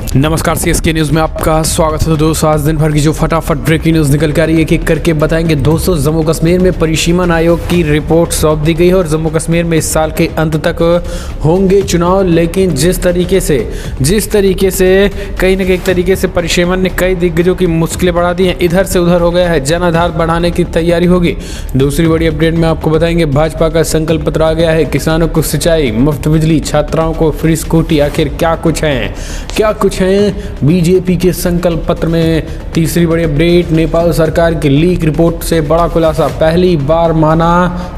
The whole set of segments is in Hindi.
नमस्कार, सीएसके न्यूज़ में आपका स्वागत है। दोस्तों, आज दिन भर की जो फटाफट ब्रेकिंग न्यूज़ निकल के आ रही है, एक करके बताएंगे। दोस्तों, जम्मू कश्मीर में परिसीमन आयोग की रिपोर्ट सौंप दी गई है और जम्मू कश्मीर में इस साल के अंत तक होंगे चुनाव। लेकिन जिस तरीके से कहीं ना कहीं तरीके से परिसीमन ने कई दिग्गजों की मुश्किलें बढ़ा दी हैं, इधर से उधर हो गया है, जन आधार बढ़ाने की तैयारी होगी। दूसरी बड़ी अपडेट में आपको बताएंगे, भाजपा का संकल्प पत्र आ गया है। किसानों को सिंचाई, मुफ्त बिजली, छात्राओं को फ्री स्कूटी, आखिर क्या कुछ है बीजेपी के संकल्प पत्र में। तीसरी बड़ी अपडेट, नेपाल सरकार की लीक रिपोर्ट से बड़ा खुलासा, पहली बार माना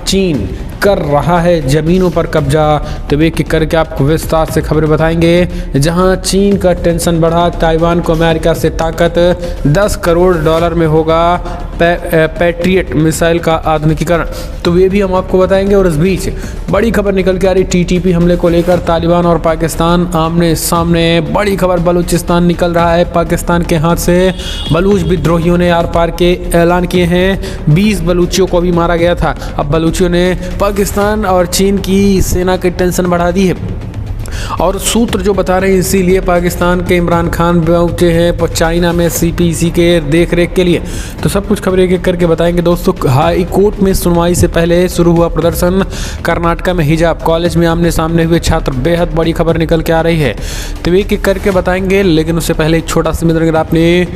चीन कर रहा है जमीनों पर कब्जा। तो एक एक करके आपको विस्तार से खबरें बताएंगे। जहां चीन का टेंशन बढ़ा, ताइवान को अमेरिका से ताकत, $10 करोड़ में होगा पैट्रियट मिसाइल का आधुनिकीकरण, तो ये भी हम आपको बताएंगे। और इस बीच बड़ी खबर निकल के आ रही, टीटीपी हमले को लेकर तालिबान और पाकिस्तान आमने सामने। बड़ी खबर, बलूचिस्तान निकल रहा है पाकिस्तान के हाथ से। बलूच विद्रोहियों ने आर पार के ऐलान किए हैं। 20 बलूचियों को भी मारा गया था। अब बलूचियों ने पाकिस्तान और चीन की सेना की टेंशन बढ़ा दी है। और सूत्र जो बता रहे हैं, इसीलिए पाकिस्तान के इमरान खान पहुंचे हैं चाइना में सीपीसी के देख रेख के लिए। तो सब कुछ खबरें एक एक करके बताएंगे। दोस्तों, हाई कोर्ट में सुनवाई से पहले शुरू हुआ प्रदर्शन। कर्नाटका में हिजाब कॉलेज में आमने सामने हुए छात्र, बेहद बड़ी खबर निकल के आ रही है, तो एक एक करके बताएंगे। लेकिन उससे पहले एक छोटा सा निवेदन, अगर आपने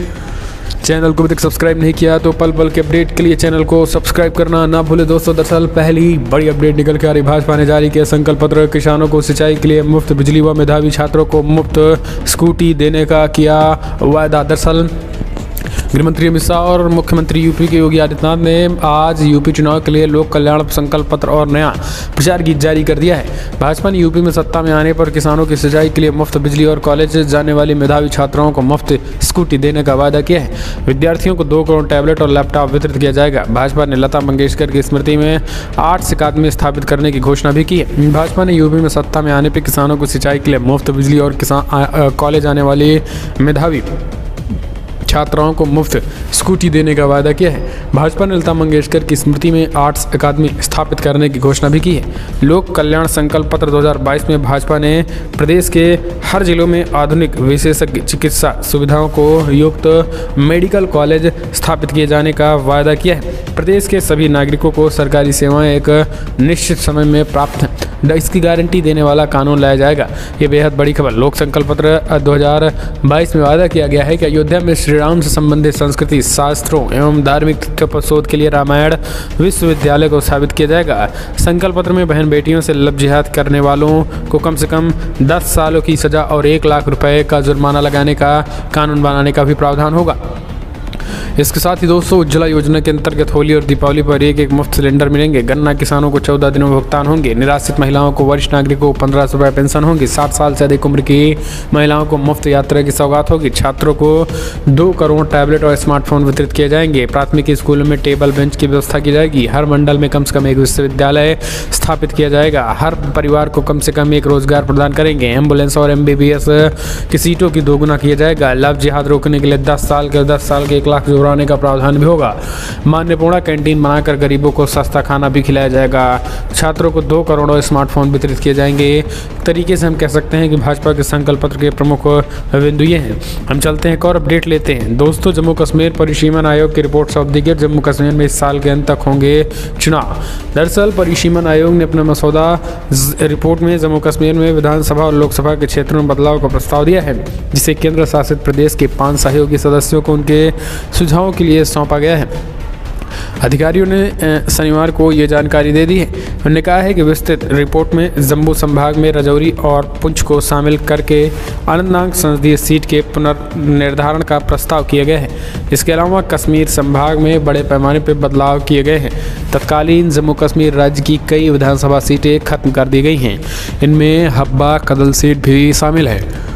चैनल को अभी तक सब्सक्राइब नहीं किया तो पल पल के अपडेट के लिए चैनल को सब्सक्राइब करना ना भूले। दोस्तों, दरअसल पहली बड़ी अपडेट निकल के आ रही, भाजपा ने जारी किया संकल्प पत्र। किसानों को सिंचाई के लिए मुफ्त बिजली व मेधावी छात्रों को मुफ्त स्कूटी देने का किया वायदा। दरअसल गृहमंत्री अमित शाह और मुख्यमंत्री यूपी के योगी आदित्यनाथ ने आज यूपी चुनाव के लिए लोक कल्याण संकल्प पत्र और नया प्रचार गीत जारी कर दिया है। भाजपा ने यूपी में सत्ता में आने पर किसानों की सिंचाई के लिए मुफ्त बिजली और कॉलेज जाने वाली मेधावी छात्राओं को मुफ्त स्कूटी देने का वादा किया है। विद्यार्थियों को 2 करोड़ टैबलेट और लैपटॉप वितरित किया जाएगा। भाजपा ने लता मंगेशकर की स्मृति में 8 अकादमी स्थापित करने की घोषणा भी की है। भाजपा ने यूपी में सत्ता में आने पर किसानों को सिंचाई के लिए मुफ्त बिजली और कॉलेज आने वाली मेधावी छात्राओं को मुफ्त स्कूटी देने का वादा किया है। भाजपा ने लता मंगेशकर की स्मृति में 8 अकादमी स्थापित करने की घोषणा भी की है। लोक कल्याण संकल्प पत्र 2022 में भाजपा ने प्रदेश के हर जिलों में आधुनिक विशेषज्ञ चिकित्सा सुविधाओं को युक्त मेडिकल कॉलेज स्थापित किए जाने का वादा किया है। प्रदेश के सभी नागरिकों को सरकारी सेवाएं एक निश्चित समय में प्राप्त इसकी गारंटी देने वाला कानून लाया जाएगा। ये बेहद बड़ी खबर। लोक संकल्प पत्र 2022 में वादा किया गया है कि अयोध्या में श्री राम से संबंधित संस्कृति, शास्त्रों एवं धार्मिक तथ्यों पर शोध के लिए रामायण विश्वविद्यालय को स्थापित किया जाएगा। संकल्प पत्र में बहन बेटियों से लव जिहाद करने वालों को कम से कम 10 सालों की सजा और 1 लाख रुपए का जुर्माना लगाने का कानून बनाने का भी प्रावधान होगा। इसके साथ ही दोस्तों, उज्ज्वला योजना के अंतर्गत होली और दीपावली पर एक मुफ्त सिलेंडर मिलेंगे। गन्ना किसानों को 14 दिनों में भुगतान होंगे। निराश्रित महिलाओं को, वरिष्ठ नागरिकों को 1500 रुपये पेंशन होगी। 60 साल से अधिक उम्र की महिलाओं को मुफ्त यात्रा की सौगात होगी। छात्रों को 2 करोड़ टैबलेट और स्मार्टफोन वितरित किए जाएंगे। प्राथमिक स्कूलों में टेबल बेंच की व्यवस्था की जाएगी। हर मंडल में कम से कम एक विश्वविद्यालय स्थापित किया जाएगा। हर परिवार को कम से कम एक रोजगार प्रदान करेंगे। एम्बुलेंस और MBBS की सीटों की 2 गुना किया जाएगा। लव जिहाद रोकने के लिए 10 साल के 1 लाख जुर्माने का प्रावधान भी होगा। मान्यपूर्ण कैंटीन बनाकर गरीबों को सस्ता खाना भी खिलाया जाएगा। छात्रों को 2 करोड़ स्मार्टफोन वितरित किए जाएंगे। तरीके से हम कह सकते हैं कि भाजपा के संकल्प पत्र के प्रमुख बिंदु ये हैं। हम चलते हैं एक और अपडेट लेते हैं। दोस्तों, जम्मू कश्मीर परिसीमन आयोग की रिपोर्ट सौंप दी गई। जम्मू कश्मीर में इस साल के अंत तक होंगे चुनाव। दरअसल परिसीमन आयोग ने अपने मसौदा रिपोर्ट में जम्मू कश्मीर में विधानसभा और लोकसभा के क्षेत्रों में बदलाव का प्रस्ताव दिया है, जिसे केंद्र शासित प्रदेश के 5 सहयोगी सदस्यों को उनके सुझावों के लिए सौंपा गया है। अधिकारियों ने शनिवार को ये जानकारी दे दी है। उन्होंने कहा है कि विस्तृत रिपोर्ट में जम्मू संभाग में रजौरी और पुंछ को शामिल करके अनंतनाग संसदीय सीट के पुनर्निर्धारण का प्रस्ताव किया गया है। इसके अलावा कश्मीर संभाग में बड़े पैमाने पर बदलाव किए गए हैं। तत्कालीन जम्मू कश्मीर राज्य की कई विधानसभा सीटें खत्म कर दी गई हैं। इनमें हब्बा कदल सीट भी शामिल है,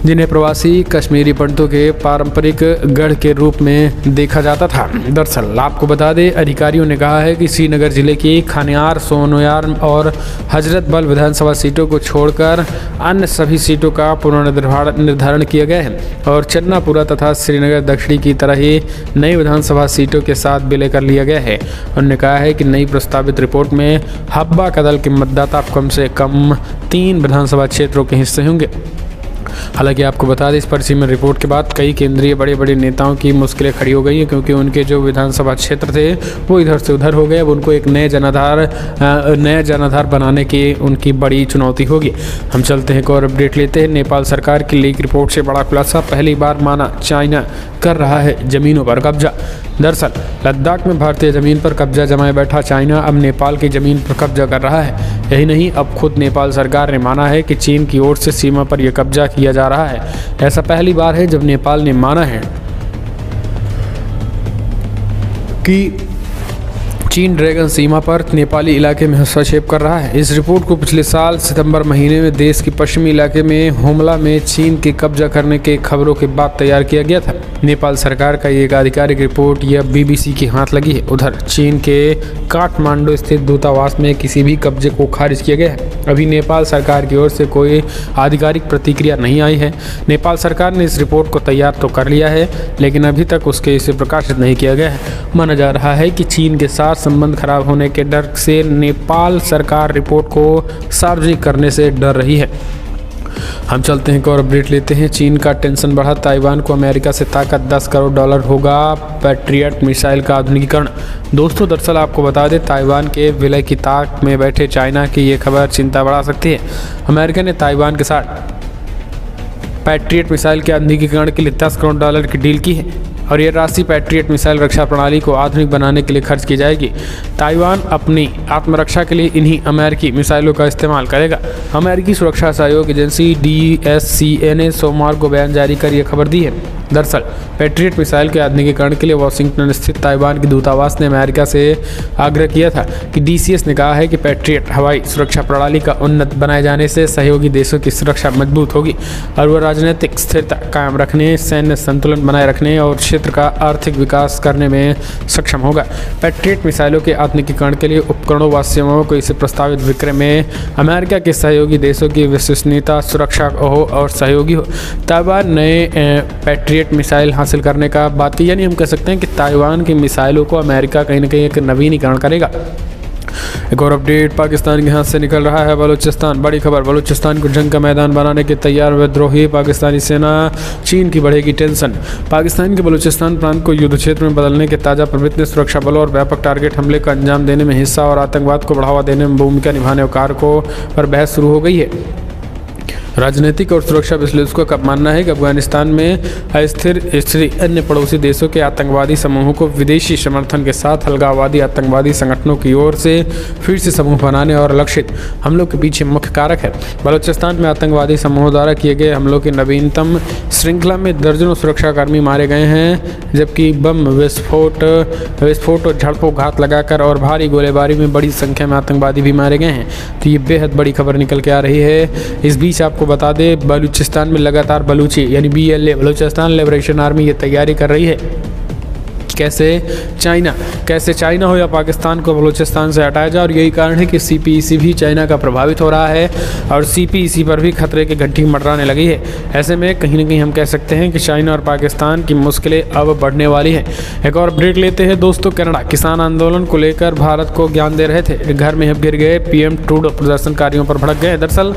जिन्हें प्रवासी कश्मीरी पंडितों के पारंपरिक गढ़ के रूप में देखा जाता था। दरअसल आपको बता दें, अधिकारियों ने कहा है कि श्रीनगर जिले की खानियार, सोनोयार और हजरत बल विधानसभा सीटों को छोड़कर अन्य सभी सीटों का पुनर्निर्धारण किया गया है और चन्नापुरा तथा श्रीनगर दक्षिणी की तरह ही नई विधानसभा सीटों के साथ विलय कर लिया गया है। उन्होंने कहा है कि नई प्रस्तावित रिपोर्ट में हब्बा कदल के मतदाता कम से कम 3 विधानसभा क्षेत्रों के हिस्से होंगे। हालांकि आपको बता दें, इस परिसीमन रिपोर्ट के बाद कई केंद्रीय बड़े बड़े नेताओं की मुश्किलें खड़ी हो गई हैं, क्योंकि उनके जो विधानसभा क्षेत्र थे वो इधर से उधर हो गए। अब उनको एक नया जनाधार बनाने की उनकी बड़ी चुनौती होगी। हम चलते हैं एक और अपडेट लेते हैं। नेपाल सरकार की लीक रिपोर्ट से बड़ा खुलासा, पहली बार माना चाइना कर रहा है जमीनों पर कब्जा। दरअसल लद्दाख में भारतीय ज़मीन पर कब्जा जमाए बैठा चाइना अब नेपाल की ज़मीन पर कब्जा कर रहा है। यही नहीं, अब खुद नेपाल सरकार ने माना है कि चीन की ओर से सीमा पर यह कब्जा किया जा रहा है। ऐसा पहली बार है जब नेपाल ने माना है कि चीन ड्रैगन सीमा पर नेपाली इलाके में हस्तक्षेप कर रहा है। इस रिपोर्ट को पिछले साल सितंबर महीने में देश के पश्चिमी इलाके में हुमला में चीन के कब्जा करने के खबरों के बाद तैयार किया गया था। नेपाल सरकार का एक आधिकारिक रिपोर्ट यह बीबीसी के हाथ लगी है। उधर चीन के काठमांडू स्थित दूतावास में किसी भी कब्जे को खारिज किया गया है। अभी नेपाल सरकार की ओर से कोई आधिकारिक प्रतिक्रिया नहीं आई है। नेपाल सरकार ने इस रिपोर्ट को तैयार तो कर लिया है, लेकिन अभी तक इसे प्रकाशित नहीं किया गया है। माना जा रहा है कि चीन के साथ संबंध खराब होने के डर से नेपाल सरकार रिपोर्ट को सार्वजनिक करने से डर रही है। हम चलते हैं एक और अपडेट लेते हैं। चीन का टेंशन बढ़ा, ताइवान को अमेरिका से ताकत $10 करोड़ होगा पैट्रियट मिसाइल का आधुनिकीकरण। दोस्तों, दरअसल आपको बता दें, ताइवान के विलय की ताक में बैठे चाइना की ये खबर चिंता बढ़ा सकती है। अमेरिका ने ताइवान के साथ पैट्रियट मिसाइल के आधुनिकीकरण के लिए $10 करोड़ की डील की है और ये राशि पैट्रियट मिसाइल रक्षा प्रणाली को आधुनिक बनाने के लिए खर्च की जाएगी। ताइवान अपनी आत्मरक्षा के लिए इन्हीं अमेरिकी मिसाइलों का इस्तेमाल करेगा। अमेरिकी सुरक्षा सहयोग एजेंसी DSCA ने सोमवार को बयान जारी कर यह खबर दी है। दरअसल पैट्रियट मिसाइल के आधुनिकीकरण के लिए वाशिंगटन स्थित ताइवान के दूतावास ने अमेरिका से आग्रह किया था कि DCS ने कहा है कि पैट्रियट हवाई सुरक्षा प्रणाली का उन्नत बनाए जाने से सहयोगी देशों की सुरक्षा मजबूत होगी और वह राजनीतिक स्थिरता कायम रखने, सैन्य संतुलन बनाए रखने और क्षेत्र का आर्थिक विकास करने में सक्षम होगा। पैट्रियट मिसाइलों के आधुनिकीकरण के लिए उपकरणों व सेवाओं को इसे प्रस्तावित विक्रय में अमेरिका के सहयोगी देशों की विश्वसनीयता, सुरक्षा हो और सहयोगी हो। ताइवान नए पैट्रियट मिसाइल हासिल करने का बात की, यानी हम कह सकते हैं कि ताइवान की मिसाइलों को अमेरिका कहीं ना कहीं एक नवीनीकरण करेगा। एक और अपडेट, पाकिस्तान के हाथ से निकल रहा है बलूचिस्तान। बड़ी खबर, बलूचिस्तान को जंग का मैदान बनाने के तैयार विद्रोही पाकिस्तानी सेना, चीन की बढ़ेगी टेंशन। पाकिस्तान के बलूचिस्तान प्रांत को युद्ध क्षेत्र में बदलने के ताज़ा प्रवृत्ति ने सुरक्षा बलों और व्यापक टारगेट हमले का अंजाम देने में हिस्सा और आतंकवाद को बढ़ावा देने में भूमिका निभाने कारकों पर बहस शुरू हो गई है। राजनीतिक और सुरक्षा विश्लेषकों का मानना है कि अफगानिस्तान में अस्थिर स्थिति अन्य पड़ोसी देशों के आतंकवादी समूहों को विदेशी समर्थन के साथ अलगाववादी आतंकवादी संगठनों की ओर से फिर से समूह बनाने और लक्षित हमलों के पीछे मुख्य कारक है। बलूचिस्तान में आतंकवादी समूहों द्वारा किए गए हमलों की नवीनतम श्रृंखला में दर्जनों सुरक्षाकर्मी मारे गए हैं, जबकि बम विस्फोट और झड़पों घात लगाकर और भारी गोलीबारी में बड़ी संख्या में आतंकवादी भी मारे गए हैं। तो ये बेहद बड़ी खबर निकल के आ रही है। इस बीच आपको बता दें, बलूचिस्तान में लगातार बलूची यानी BLA बलूचिस्तान लिबरेशन आर्मी ये तैयारी कर रही है। कैसे चाइना हो या पाकिस्तान को बलूचिस्तान से हटाया जाए, और यही कारण है कि CPEC भी चाइना का प्रभावित हो रहा है और CPEC पर भी खतरे की घंटी मंडराने लगी है। ऐसे में कहीं ना कहीं हम कह सकते हैं कि चाइना और पाकिस्तान की मुश्किलें अब बढ़ने वाली हैं। एक और अपडेट लेते हैं दोस्तों। कनाडा किसान आंदोलन को लेकर भारत को ज्ञान दे रहे थे, घर में अब गिर गए। PM ट्रूडो प्रदर्शनकारियों पर भड़क गए। दरअसल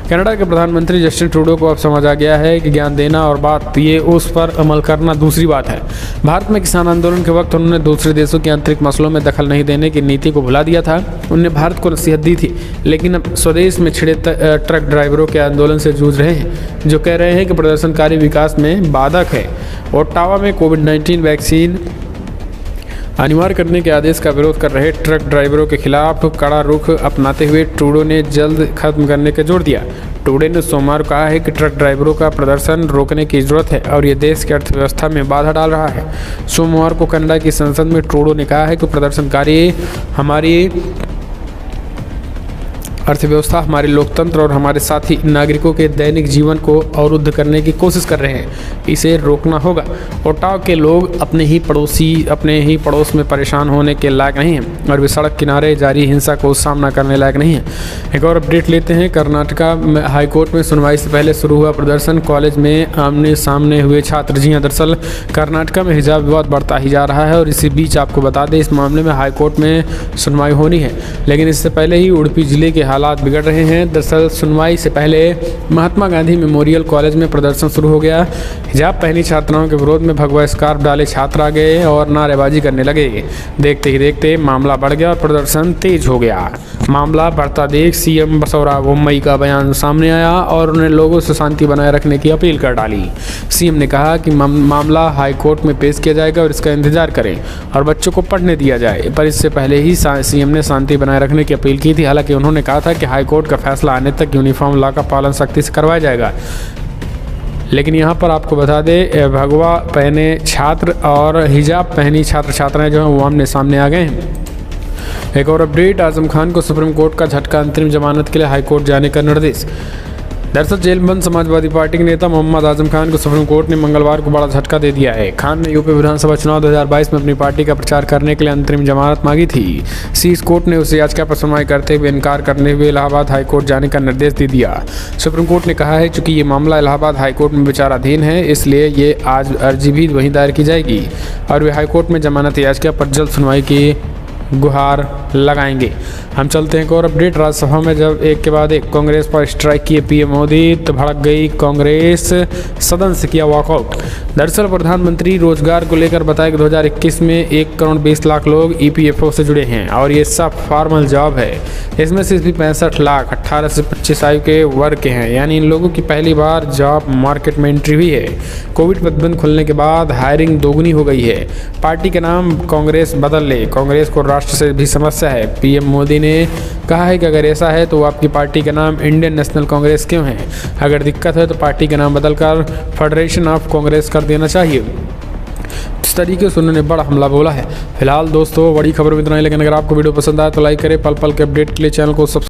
कनाडा के प्रधानमंत्री जस्टिन ट्रूडो को अब समझ आ गया है कि ज्ञान देना और बात ये उस पर अमल करना दूसरी बात है। भारत में किसान आंदोलन के वक्त उन्होंने दूसरे देशों के आंतरिक मसलों में दखल नहीं देने की नीति को भुला दिया था। उन्होंने भारत को नसीहत दी थी, लेकिन अब स्वदेश में छिड़े ट्रक ड्राइवरों के आंदोलन से जूझ रहे हैं, जो कह रहे हैं कि प्रदर्शनकारी विकास में बाधक है। ओटावा में कोविड-19 वैक्सीन अनिवार्य करने के आदेश का विरोध कर रहे ट्रक ड्राइवरों के खिलाफ कड़ा रुख अपनाते हुए ट्रूडो ने जल्द खत्म करने का जोर दिया। ट्रूडो ने सोमवार को कहा है कि ट्रक ड्राइवरों का प्रदर्शन रोकने की जरूरत है और ये देश की अर्थव्यवस्था में बाधा डाल रहा है। सोमवार को कनाडा की संसद में ट्रूडो ने कहा है कि प्रदर्शनकारी हमारी अर्थव्यवस्था, हमारे लोकतंत्र और हमारे साथी नागरिकों के दैनिक जीवन को अवरुद्ध करने की कोशिश कर रहे हैं। इसे रोकना होगा। ओटावा के लोग अपने ही पड़ोस में परेशान होने के लायक नहीं हैं और वे सड़क किनारे जारी हिंसा को सामना करने लायक नहीं हैं। एक और अपडेट लेते हैं। कर्नाटका में हाईकोर्ट में सुनवाई से पहले शुरू हुआ प्रदर्शन, कॉलेज में आमने सामने हुए छात्र। जी हाँ, दरअसल कर्नाटका में हिजाब विवाद बढ़ता ही जा रहा है और इसी बीच आपको बता दें, इस मामले में हाईकोर्ट में सुनवाई होनी है, लेकिन इससे पहले ही उडुपी जिले के हालात बिगड़ रहे हैं। दरअसल सुनवाई से पहले महात्मा गांधी मेमोरियल कॉलेज में प्रदर्शन शुरू हो गया। हिजाब पहनी छात्राओं के विरोध में भगवा स्कार्फ डाले छात्र आ गए और नारेबाजी करने लगे। देखते ही देखते मामला बढ़ गया और प्रदर्शन तेज हो गया। मामला बढ़ता देख सीएम बसवराज बोम्मई का बयान सामने आया और उन्होंने लोगों से शांति बनाए रखने की अपील कर डाली। सीएम ने कहा कि मामला हाई कोर्ट में पेश किया जाएगा और इसका इंतजार करें और बच्चों को पढ़ने दिया जाए। पर इससे पहले ही सीएम ने शांति बनाए रखने की अपील की थी। हालांकि उन्होंने कहा था कि हाई कोर्ट का फैसला आने तक यूनिफॉर्म लॉ का पालन सख्ती से करवाया जाएगा। लेकिन यहाँ पर आपको बता दें, भगवा पहने छात्र और हिजाब पहनी छात्र छात्राएं जो हैं वो आमने सामने आ गए हैं। एक और अपडेट, आजम खान को सुप्रीम कोर्ट का झटका, अंतरिम जमानत के लिए हाई कोर्ट जाने का निर्देश। दरअसल जेल बंद समाजवादी पार्टी के नेता मोहम्मद आजम खान को सुप्रीम कोर्ट ने मंगलवार को बड़ा झटका दे दिया है। खान ने यूपी विधानसभा चुनाव 2022 में अपनी पार्टी का प्रचार करने के लिए अंतरिम जमानत मांगी थी। शीर्ष कोर्ट ने उस याचिका पर सुनवाई करते हुए इनकार करने हुए इलाहाबाद हाईकोर्ट जाने का निर्देश दे दिया। सुप्रीम कोर्ट ने कहा है चूंकि ये मामला इलाहाबाद हाईकोर्ट में विचाराधीन है, इसलिए ये आज अर्जी भी वहीं दायर की जाएगी और वे हाईकोर्ट में जमानत याचिका पर जल्द सुनवाई की गुहार लगाएंगे। हम चलते हैं एक और अपडेट, राज्यसभा में जब एक के बाद एक कांग्रेस पर स्ट्राइक किए पीएम मोदी तो भड़क गई कांग्रेस, सदन से किया वॉकआउट। दरअसल प्रधानमंत्री रोजगार को लेकर बताया कि 2021 में 1 करोड़ 20 लाख लोग ईपीएफओ से जुड़े हैं और ये सब फॉर्मल जॉब है। इसमें से भी 65 लाख 18 से 25 आयु के वर्ग के हैं, यानी इन लोगों की पहली बार जॉब मार्केट में एंट्री हुई है। कोविड प्रतिबंध खुलने के बाद हायरिंग दोगुनी हो गई है। पार्टी का नाम कांग्रेस बदल ले, कांग्रेस को राष्ट्र से भी समस्या है। पीएम मोदी ने कहा है कि अगर ऐसा है तो आपकी पार्टी का नाम इंडियन नेशनल कांग्रेस क्यों है? अगर दिक्कत है तो पार्टी का नाम बदलकर फेडरेशन ऑफ कांग्रेस कर देना चाहिए। इस तरीके से उन्होंने बड़ा हमला बोला है। फिलहाल दोस्तों बड़ी खबर में इतना ही, लेकिन अगर आपको वीडियो पसंद आए तो लाइक करें। पल पल के अपडेट के लिए चैनल को सब्सक्राइब